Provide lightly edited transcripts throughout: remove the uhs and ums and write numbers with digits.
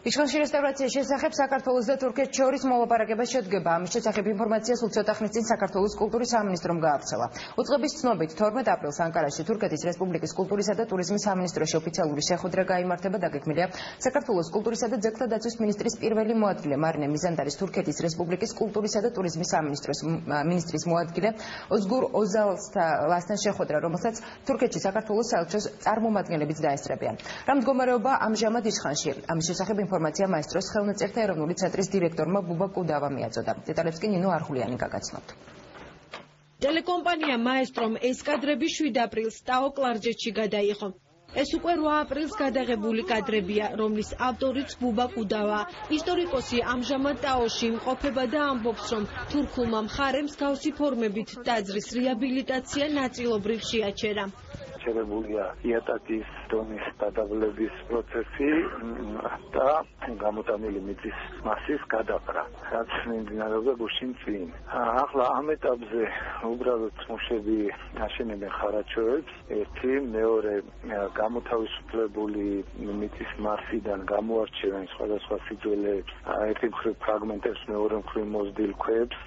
Իշխանში ռեստավրացիայի შესახებ საქართველოს და Թուրքეთს შორის მოლაპარაკება შედგება. Ამის შესახებ ინფორმაცია სულ ცოტა ხნის წინ საქართველოს კულტურის სამინისტრომ გაავრცელა. უწყების ცნობით 12 აპრილს ანკარაში თურქეთის რესპუბლიკის კულტურისა და ტურიზმის სამინისტროში ოფიციალური შეხვედრა გაიმართება. დაგეგმილია საქართველოს კულტურისა და ძეგლთა დაცვის მინისტრის პირველი მოადგილე მარინე მიზანდარის თურქეთის რესპუბლიკის კულტურისა და ტურიზმის სამინისტრის მოადგილე ოზგურ ოზალსთან შეხვედრა, რომელსაც თურქეთში საქართველოს საელჩოს წარმომადგენლებიც დაესწრებიან. რა მდგომარეობა ამჟამად იշխანში? ამის შესახებ ინფორმაცია მაესტროს ხელნაწერთა ეროვნული ცენტრის დირექტორმა ბუბა კუდავამ მიაწოდა. დეტალებს კი ნინო არხულიანი გაგაცნობთ. ტელეკომპანია მაესტრომ ეს კადრები 7 აპრილს ტაო კლარჯეთში გადაიღო. ეს უკვე 8 აპრილს გადაღებული კადრებია, რომლის ავტორიც ბუბა კუდავა. ისტორიკოსი ამჟამად ტაოში იმყოფება და ამბობს, რომ თურქულმა მხარემ მსგავსი ფორმებით ტაძრის რეაბილიტაცია ნაწილობრივ შეაჩერა. შეერებულია იატაკის დონის დადაბლების პროცესი და გამოტანილი მიწის მასის გადაყრა, რაც მიმდინარეობდა გუშინ წინ. ახლა ამ ეტაპზე უბრალოდ მუშები აშენებენ ხარაჩოებს, ერთი, მეორე გამოთავისუფლებული მიწის მასიდან გამოარჩევენ სხვადასხვა სიძველეებს, ერთი მხრივ ფრაგმენტებს, მეორე მხრივ მოზრდილ ქვებს.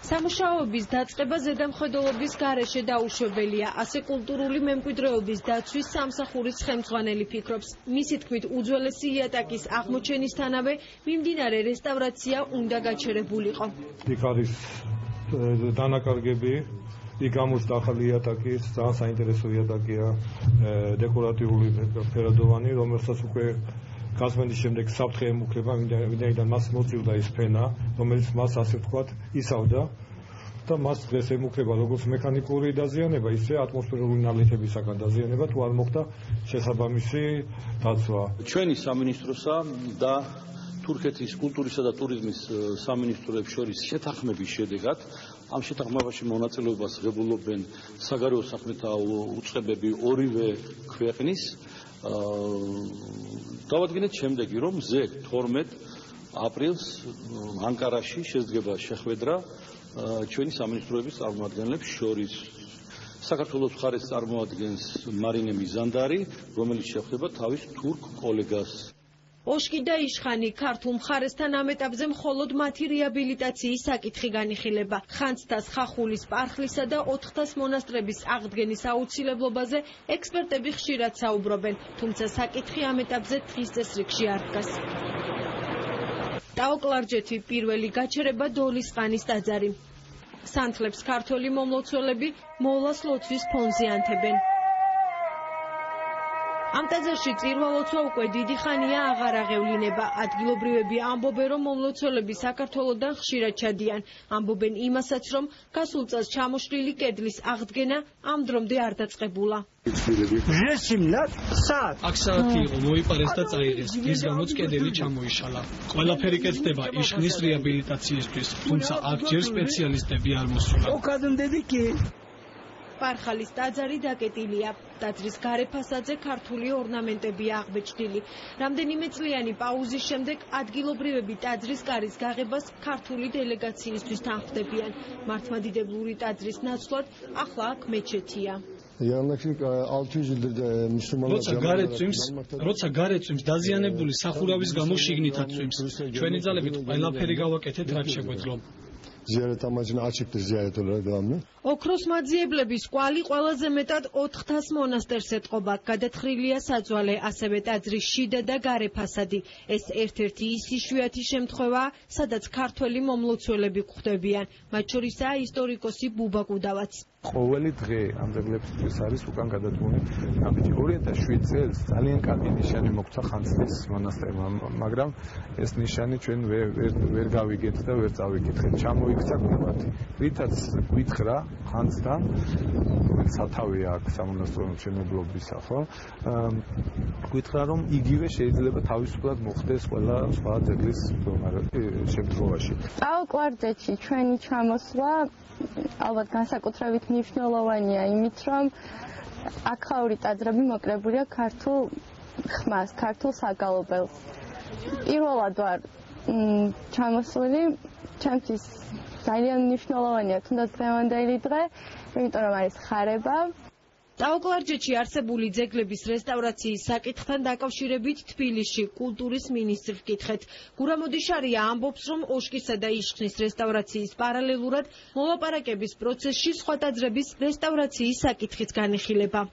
სამუშაოების დაწყება ზედამხედველობის გარეშე დაუშვებელია, ასე კულტურული მემკვიდრეობის დაცვის სამსახურის ხელმძღვანელი ფიქრობს. მისი თქმით, უძველესი იატაკის აღმოჩენისთანავე მიმდინარე რესტავრაცია უნდა გაჩერებულიყო. იქ არის დანაკარგები, იქ გამოჩნდა ახალი იატაკი, ძალიან საინტერესო იატაკია, დეკორატიული ფერადოვანი, რომელსაც უკვე გასვენის შემდეგ საფრთხე ემუქრება, ვინაიდან მას მოწივდა ის ფენა, რომელიც მას ასე ვთქვათ ისავდა და მას დღეს ემუქრება როგორც მექანიკური დაზიანება, ისე ატმოსფერული ნალექებისაგან დაზიანება, თუ არ მოხდა შესაბამისი დაცვა. ჩვენი სამინისტროსა და თურქეთის კულტურისა და ტურიზმის სამინისტროებს შორის შეთანხმების შედეგად ამ შეთანხმებაში მონაწილეობას ღებულობენ საგარეო საქმეთა უწყებები ორივე ქვეყნის. დავადგინეთ შემდეგი, რომ ზეგ 12 აპრილს ანკარაში შედგება შეხვედრა ჩვენი სამინისტროების წარმომადგენლებს შორის. საქართველოს მხარეს წარმოადგენს მარინე მიზანდარი, რომელიც შეხვდება თავის თურქ კოლეგას. ოშკი და იშხანი ქართულ მხარესთან ამ ეტაპზე მხოლოდ მათი რეაბილიტაციის საკითხი განიხილება. ხანძთას, ხახულის, პარხლისა და ოთხთას მონასტრების აღდგენის აუცილებლობაზე ექსპერტები ხშირად საუბრობენ, თუმცა საკითხი ამ ეტაპზე დღის წესრიგში არ დგას. ტაო კლარჯეთი პირველი გაჩერება დოლის ყანის ტაძარი. სანთლებს ქართველი მომლოცველები მოლას ლოცვის ფონზე ანთებენ. ამ ტაძარში წირვა-ლოცვა უკვე დიდი ხანია აღარ აღევლინება. ადგილობრივები ამბობენ, რომ მომლოცველები საქართველოდან ხშირად ჩადიან. ამბობენ იმასაც, რომ გასულ წელს ჩამოშლილი კედლის აღდგენა ამ დრომდე არ დაწყებულა. აქ საათი იყო, მოიპარეს და წაიღეს, რის გამოც კედელი ჩამოიშალა. ყველაფერი კეთდება იშხნის რეაბილიტაციისთვის, თუმცა აქ ჯერ სპეციალისტები არ მოსულა. პარხალის ტაძარი დაკეტილია. ტაძრის გარე ფასადზე ქართული ორნამენტებია აღბეჭდილი. რამდენიმე წლიანი პაუზის შემდეგ ადგილობრივები ტაძრის კარის გაღებას ქართული დელეგაციისთვის თანხმდებიან. მართლმადიდებლური ტაძრის ნაცვლად ახლა აქ მეჩეთია. როცა გარე წვიმს, დაზიანებული სახურავის გამო შიგნითაც წვიმს. ჩვენი ძალებით ყველაფერი გავაკეთეთ, რაც შეგვეძლო. ოქროს მაძიებლების კვალი ყველაზე მეტად 400 მონასტერს ეტყობა. გადათხრილია საძვალე, ასევე ტაძრის შიდა და გარე ფასადი. ეს ერთ-ერთი ის იშვიათი შემთხვევაა, სადაც ქართველი მომლოცველები გვხვდებიან. მათ შორისაა ისტორიკოსი ბუბა კუდავაც. ყოველი დღე ამ ძეგლებისთვის არის უკან გადადგმული კამეთი. 2007 წელს ძალიან კარგი ნიშანი მოგვცა ხანძთის მონასტერმა, მაგრამ ეს ნიშანი ჩვენ ვერ გავიგეთ და ვერ წავიკითხეთ. ჩამოიქცა გუმბათი, რითაც გვითხრა ხანძთამ, სათავეა აქ სამონასტრო მშენებლობისა, ხო? გვითხრა, რომ იგივე შეიძლება თავისუფლად მოხდეს ყველა სხვა ძეგლის შემთხვევაში. ტაო კლარჯეთში ჩვენი ჩამოსვლა ალბათ განსაკუთრებით მნიშვნელოვანია იმით, რომ აქაური ტაძრები მოკრებულია ქართულ ხმას, ქართულ საგალობელს. პირველად ვარ ჩამოსვლილი, ჩემთვის ძალიან მნიშვნელოვანია თუნდაც დღევანდელი დღე, იმიტომ რომ არის ხარება. ტაო-კლარჯეთში არსებული ძეგლების რესტავრაციის საკითხთან დაკავშირებით თბილისში კულტურის მინისტრს ვკითხეთ. გურამოდიშარია ამბობს, რომ ოშკისა და იშხნის რესტავრაციის პარალელურად მოლაპარაკების პროცესში სხვა ტაძრების რესტავრაციის საკითხიც განიხილება.